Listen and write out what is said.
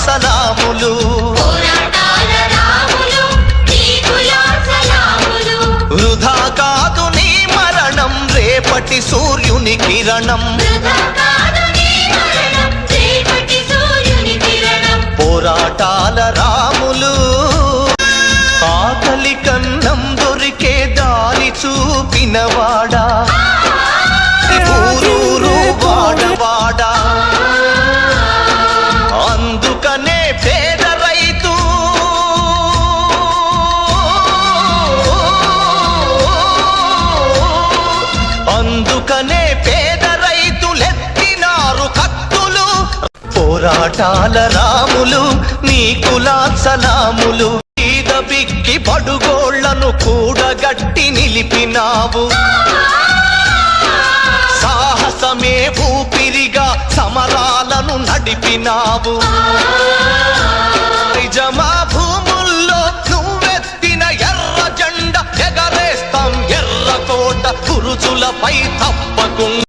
సలాములు. వృధా కాదు నీ మరణం, రేపటి సూర్యుని కిరణం. పోరాటాల రాములు. ఆకలి కన్నం దొరికే దారి చూపినవాడా, ఊరూరు వాడవాడా. అందుకనే పేద రైతు అందుకనే పేద రైతులెత్తినారు కత్తులు. పోరాటాల రాములు నీకు సలాములు. ఈద బిక్కి పడుగోళ్లను కూడగట్టి నిలిపినావు. సాహసమే ఊపిరిగా సమరాలను నడిపినావు. నిజమా భూముల్లో నువ్వెత్తిన ఎర్ర జెండ ఎగరేస్తాం ఎర్రకోట గురుజులపై తప్పకుండా.